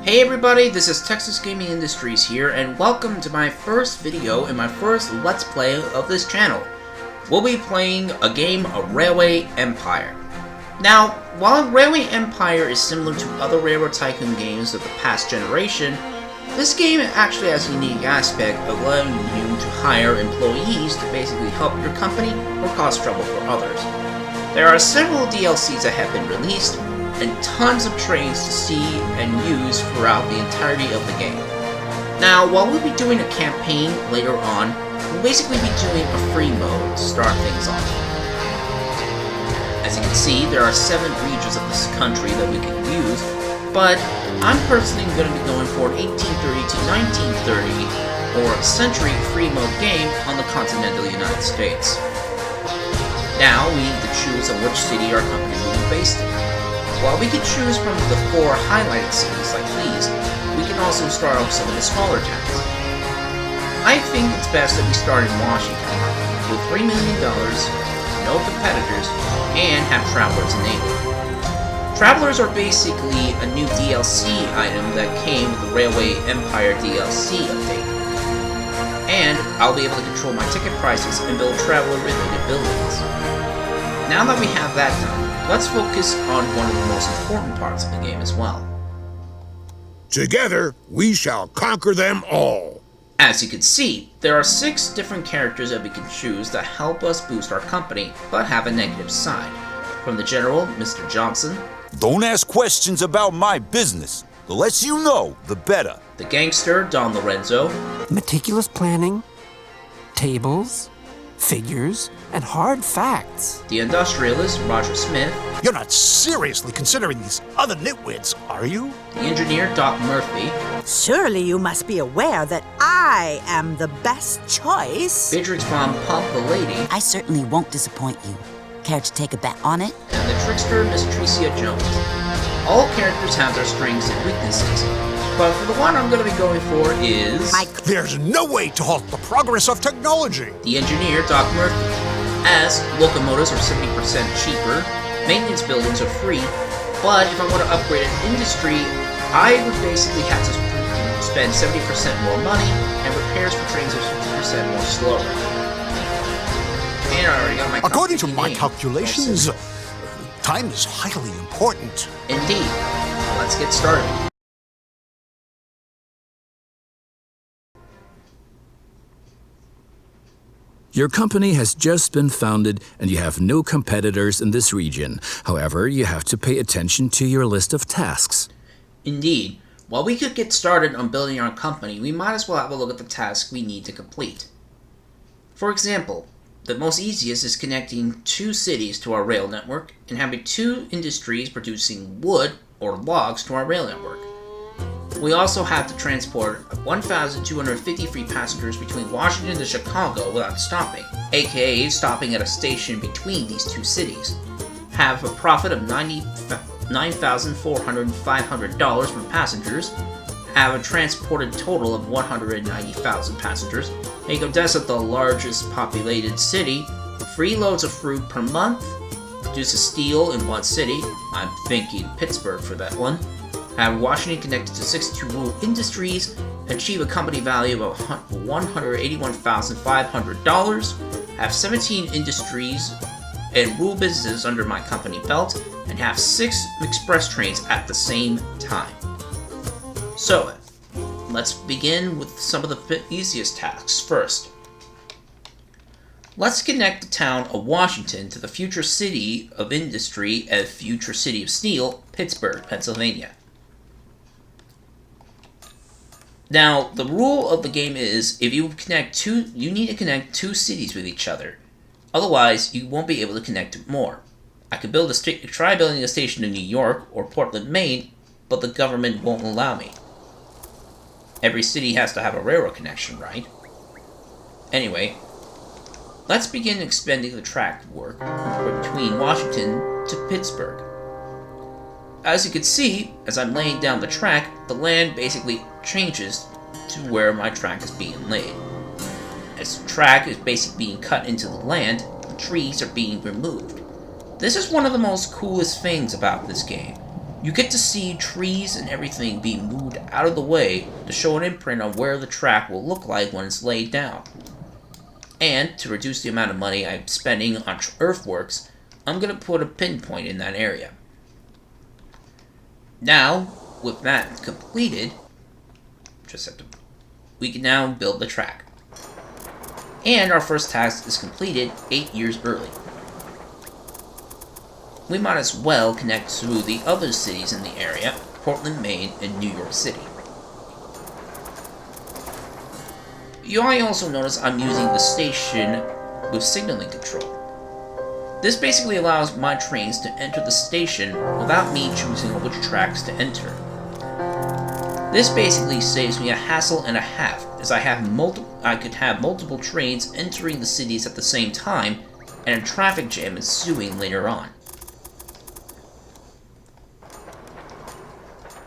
Hey everybody, this is Texas Gaming Industries here, and welcome to my first video and my first Let's Play of this channel. We'll be playing a game of Railway Empire. Now, while Railway Empire is similar to other railroad tycoon games of the past generation, this game actually has a unique aspect of allowing you to hire employees to basically help your company or cause trouble for others. There are several DLCs that have been released, and tons of trains to see and use throughout the entirety of the game. Now, while we'll be doing a campaign later on, we'll basically be doing a free mode to start things off. As you can see, there are 7 regions of this country that we can use, but I'm personally going to be going for an 1830 to 1930 or century free mode game on the continental United States. Now, we need to choose on which city our company will be based in. While we can choose from the 4 highlighted cities like these, we can also start off some of the smaller towns. I think it's best that we start in Washington, with $3 million, no competitors, and have Travelers enabled. Travelers are basically a new DLC item that came with the Railway Empire DLC update. And I'll be able to control my ticket prices and build Traveler-related buildings. Now that we have that done, let's focus on one of the most important parts of the game as well. Together, we shall conquer them all. As you can see, there are 6 different characters that we can choose that help us boost our company, but have a negative side. From the General, Mr. Johnson. Don't ask questions about my business. The less you know, the better. The Gangster, Don Lorenzo. Meticulous planning, tables, figures, and hard facts. The Industrialist, Roger Smith. You're not seriously considering these other nitwits, are you? The Engineer, Doc Murphy. Surely you must be aware that I am the best choice. Beatrix von Pump, the Lady. I certainly won't disappoint you. Care to take a bet on it? And the Trickster, Miss Tricia Jones. All characters have their strengths and weaknesses, but for the one I'm going to be going for is... There's no way to halt the progress of technology. The Engineer, Doc Murphy. As locomotives are 70% cheaper, maintenance buildings are free, but if I want to upgrade an industry, I would basically have to spend 70% more money, and repairs for trains are 50% more slower. And I already got my According to my name. calculations, time is highly important. Indeed. Let's get started. Your company has just been founded and you have no competitors in this region. However, you have to pay attention to your list of tasks. Indeed. While we could get started on building our company, we might as well have a look at the tasks we need to complete. For example, the most easiest is connecting 2 cities to our rail network and having 2 industries producing wood or logs to our rail network. We also have to transport 1,253 passengers between Washington and Chicago without stopping, aka stopping at a station between these 2 cities. Have a profit of $9,405 from passengers. Have a transported total of 190,000 passengers. Make Odessa the largest populated city. 3 loads of fruit per month. Produce a steel in 1 city. I'm thinking Pittsburgh for that one. Have Washington connected to 62 rural industries, achieve a company value of $181,500, have 17 industries and rural businesses under my company belt, and have 6 express trains at the same time. So, let's begin with some of the easiest tasks first. Let's connect the town of Washington to the future city of industry and future city of steel, Pittsburgh, Pennsylvania. Now, the rule of the game is if you need to connect 2 cities with each other. Otherwise, you won't be able to connect more. I could try building a station in New York or Portland, Maine, but the government won't allow me. Every city has to have a railroad connection, right? Anyway, let's begin expending the track work between Washington to Pittsburgh. As you can see, as I'm laying down the track, the land basically changes to where my track is being laid. As the track is basically being cut into the land, the trees are being removed. This is one of the most coolest things about this game. You get to see trees and everything being moved out of the way to show an imprint on where the track will look like when it's laid down. And to reduce the amount of money I'm spending on earthworks, I'm going to put a pinpoint in that area. Now, with that completed, we can now build the track. And our first task is completed 8 years early. We might as well connect to the other cities in the area, Portland, Maine, and New York City. You might also notice I'm using the station with signaling control. This basically allows my trains to enter the station without me choosing which tracks to enter. This basically saves me a hassle and a half, as I could have multiple trains entering the cities at the same time, and a traffic jam ensuing later on.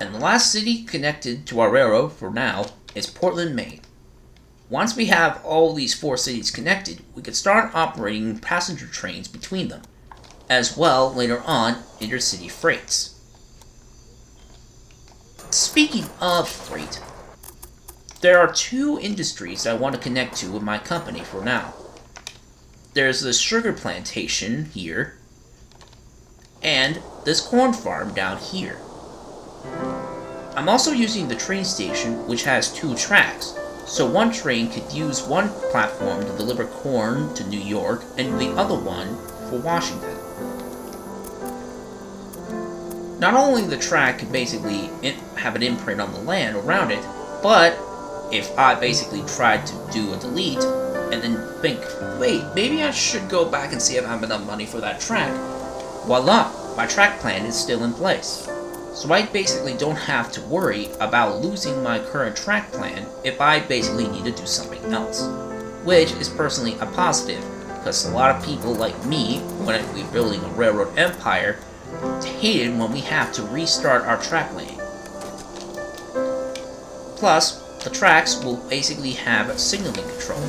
And the last city connected to our railroad for now is Portland, Maine. Once we have all these 4 cities connected, we can start operating passenger trains between them, as well later on intercity freights. Speaking of freight, there are 2 industries I want to connect to with my company for now. There's this sugar plantation here, and this corn farm down here. I'm also using the train station, which has 2 tracks, so one train could use one platform to deliver corn to New York and the other one for Washington. Not only the track could basically have an imprint on the land around it, but if I basically tried to do a delete and then think, wait, maybe I should go back and see if I have enough money for that track, voila, my track plan is still in place. So I basically don't have to worry about losing my current track plan if I basically need to do something else. Which is personally a positive, because a lot of people like me, when we're building a railroad empire, hate it when we have to restart our track lane. Plus, the tracks will basically have signaling control.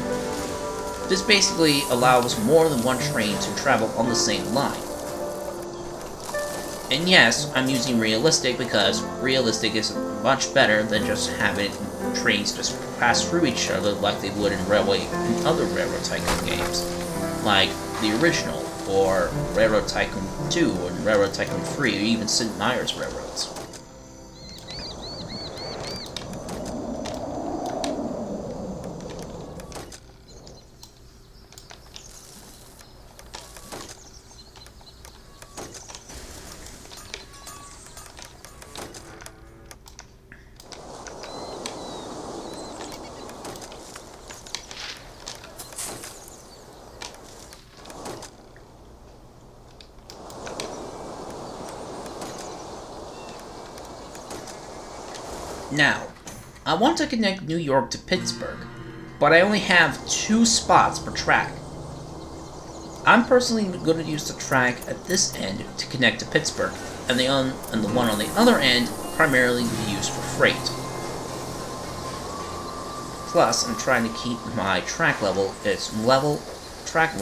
This basically allows more than one train to travel on the same line. And yes, I'm using realistic because realistic is much better than just having trains just pass through each other like they would in other Railroad Tycoon games, like the original, or Railroad Tycoon 2, or Railroad Tycoon 3, or even Sid Meier's Railroads. Now, I want to connect New York to Pittsburgh, but I only have 2 spots per track. I'm personally going to use the track at this end to connect to Pittsburgh, and the one on the other end primarily to be used for freight. Plus, I'm trying to keep my track track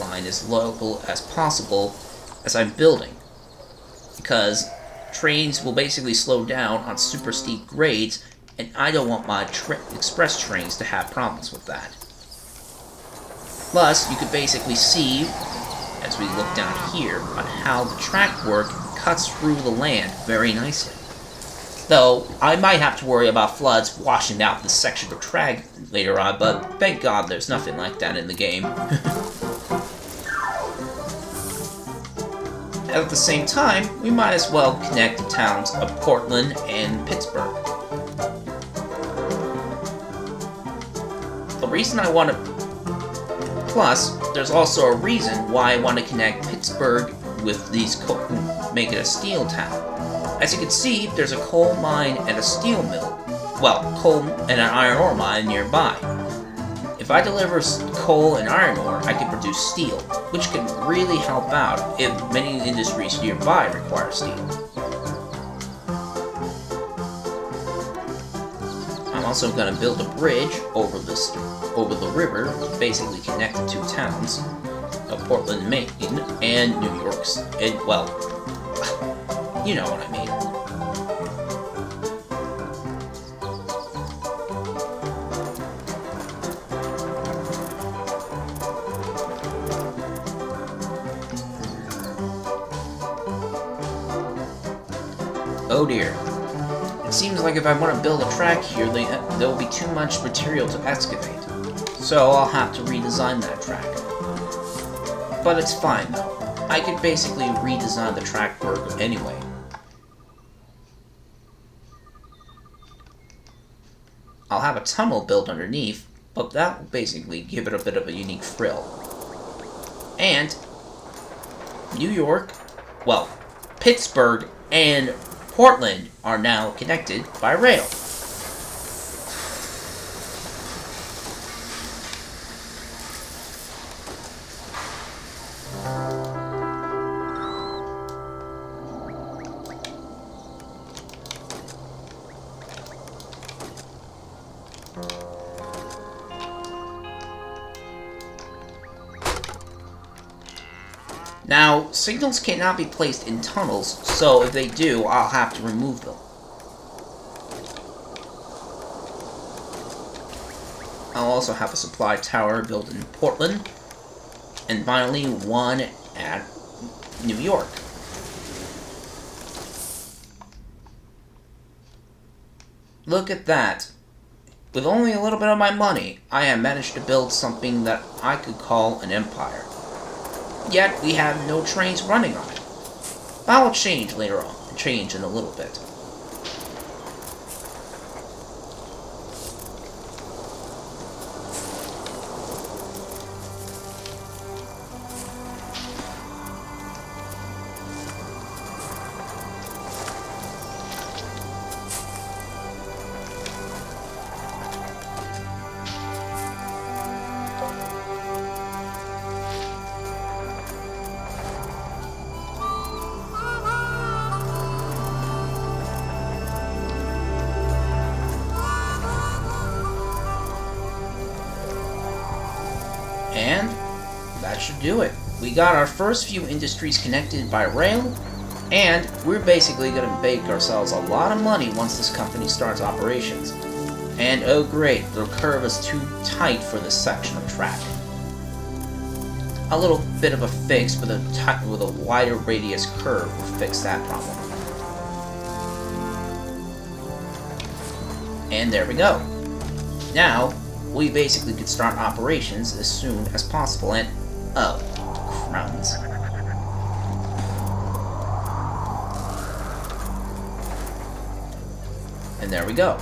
line as local as possible as I'm building, because trains will basically slow down on super steep grades, and I don't want my express trains to have problems with that. Plus, you could basically see, as we look down here, on how the track work cuts through the land very nicely. Though, I might have to worry about floods washing out this section of track later on, but thank God there's nothing like that in the game. At the same time, we might as well connect the towns of Portland and Pittsburgh. The reason I want to... Plus, there's also a reason why I want to connect Pittsburgh with these make it a steel town. As you can see, there's a coal mine and a steel mill. Well, coal and an iron ore mine nearby. If I deliver coal and iron ore, I can produce steel, which can really help out if many industries nearby require steel. I'm also going to build a bridge over the river to basically connect the 2 towns of Portland, Maine, and New York's. Well, you know what I mean. Oh dear. It seems like if I want to build a track here, there will be too much material to excavate. So I'll have to redesign that track. But it's fine though. I could basically redesign the track work anyway. I'll have a tunnel built underneath, but that will basically give it a bit of a unique frill. And New York, well, Pittsburgh and Portland are now connected by rail. Now, signals cannot be placed in tunnels, so if they do, I'll have to remove them. I'll also have a supply tower built in Portland, and finally one at New York. Look at that. With only a little bit of my money, I have managed to build something that I could call an empire. Yet, we have no trains running on it. That will change later on, change in a little bit. And that should do it. We got our first few industries connected by rail, and we're basically going to make ourselves a lot of money once this company starts operations. And oh great, the curve is too tight for this section of track. A little bit of a fix with a wider radius curve will fix that problem. And there we go. Now, we basically could start operations as soon as possible, and oh, crumbs. And there we go.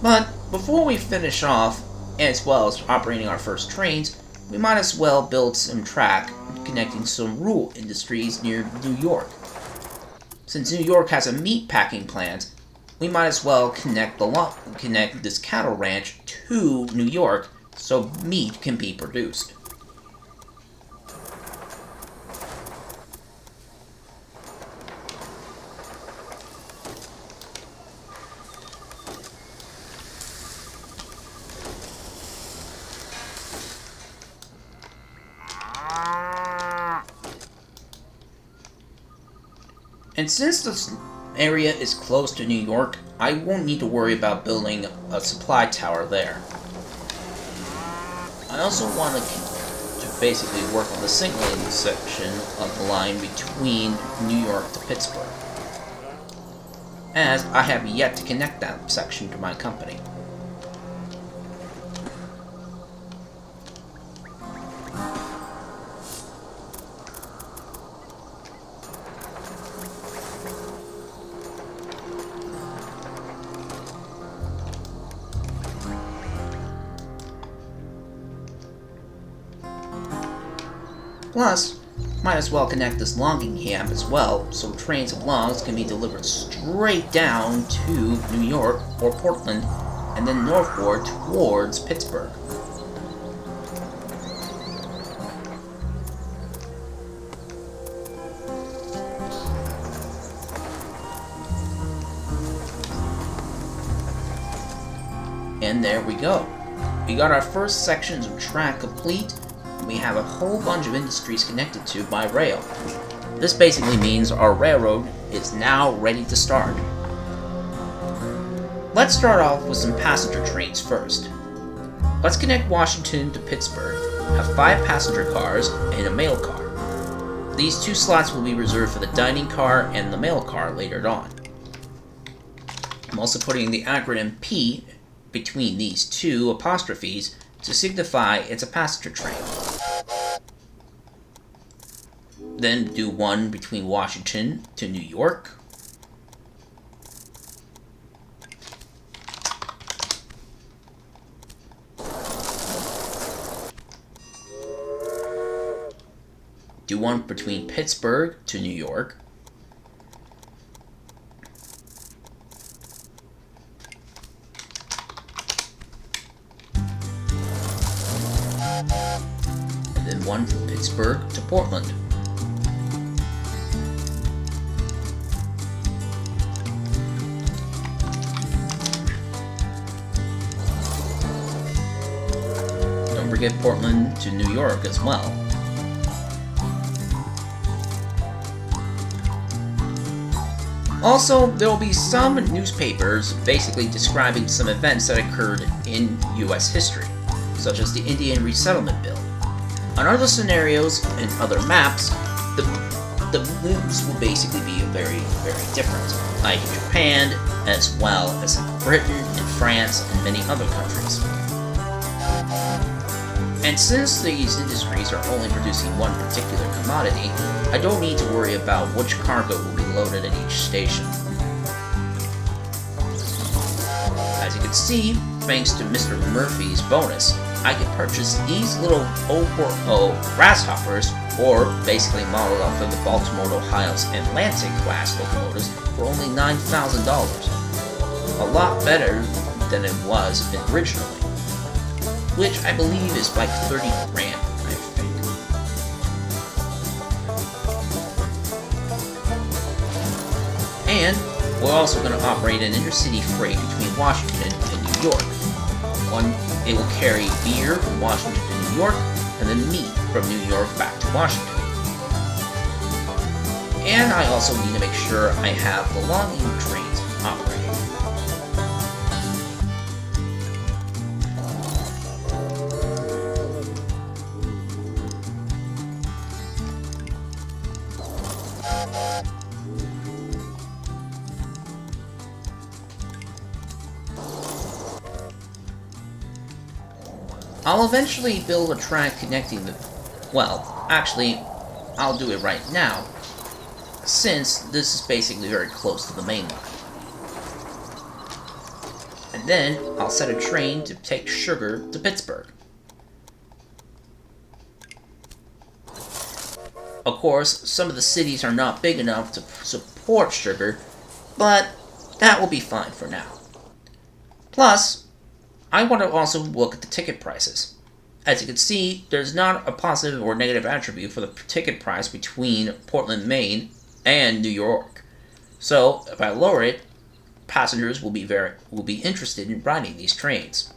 But before we finish off, as well as operating our first trains, we might as well build some track connecting some rural industries near New York. Since New York has a meat packing plant, we might as well connect this cattle ranch to New York so meat can be produced. And since this area is close to New York, I won't need to worry about building a supply tower there. I also want to basically work on the signaling section of the line between New York to Pittsburgh, as I have yet to connect that section to my company. Plus, might as well connect this logging camp as well, so trains of logs can be delivered straight down to New York or Portland, and then northward towards Pittsburgh. And there we go. We got our first sections of track complete. We have a whole bunch of industries connected to by rail. This basically means our railroad is now ready to start. Let's start off with some passenger trains first. Let's connect Washington to Pittsburgh, have 5 passenger cars and a mail car. These 2 slots will be reserved for the dining car and the mail car later on. I'm also putting the acronym P between these 2 apostrophes to signify it's a passenger train. Then do one between Washington to New York. Do one between Pittsburgh to New York. And then one from Pittsburgh to Portland. Don't forget Portland to New York as well. Also, there will be some newspapers basically describing some events that occurred in US history, such as the Indian Resettlement Bill. On other scenarios and other maps, the news will basically be very, very different, like in Japan, as well as in Britain and France and many other countries. And since these industries are only producing one particular commodity, I don't need to worry about which cargo will be loaded at each station. As you can see, thanks to Mr. Murphy's bonus, I can purchase these little 040 grasshoppers, or basically modeled after the Baltimore, Ohio's Atlantic class locomotives, for only $9,000. A lot better than it was originally, which I believe is like 30 grand, I think. And we're also going to operate an intercity freight between Washington and New York. It will carry beer from Washington to New York, and then meat from New York back to Washington. And I also need to make sure I have the long-haul trains operating. I'll eventually build a track connecting the... Well, actually, I'll do it right now, since this is basically very close to the main line. And then, I'll set a train to take sugar to Pittsburgh. Of course, some of the cities are not big enough to support sugar, but that will be fine for now. Plus, I want to also look at the ticket prices. As you can see, there's not a positive or negative attribute for the ticket price between Portland, Maine and New York. So, if I lower it, passengers will be interested in riding these trains.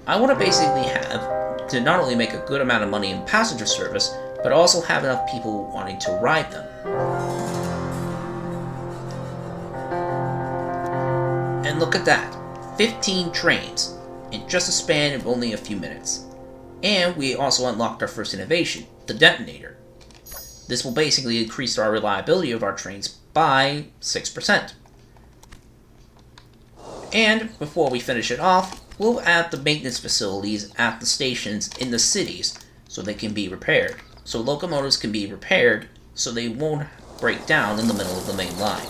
I want to basically have to not only make a good amount of money in passenger service, but also have enough people wanting to ride them. And look at that, 15 trains in just a span of only a few minutes. And we also unlocked our first innovation, the detonator. This will basically increase our reliability of our trains by 6%. And before we finish it off, we'll add the maintenance facilities at the stations in the cities so they can be repaired. So locomotives can be repaired so they won't break down in the middle of the main line.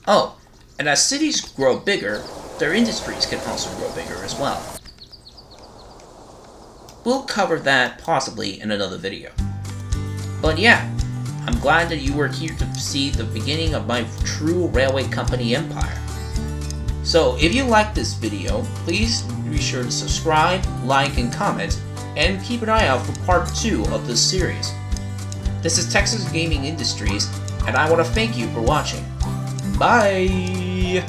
Oh, and as cities grow bigger, their industries can also grow bigger as well. We'll cover that possibly in another video. But yeah, I'm glad that you were here to see the beginning of my true railway company empire. So if you liked this video, please be sure to subscribe, like, and comment, and keep an eye out for part 2 of this series. This is Texas Gaming Industries, and I want to thank you for watching. Bye!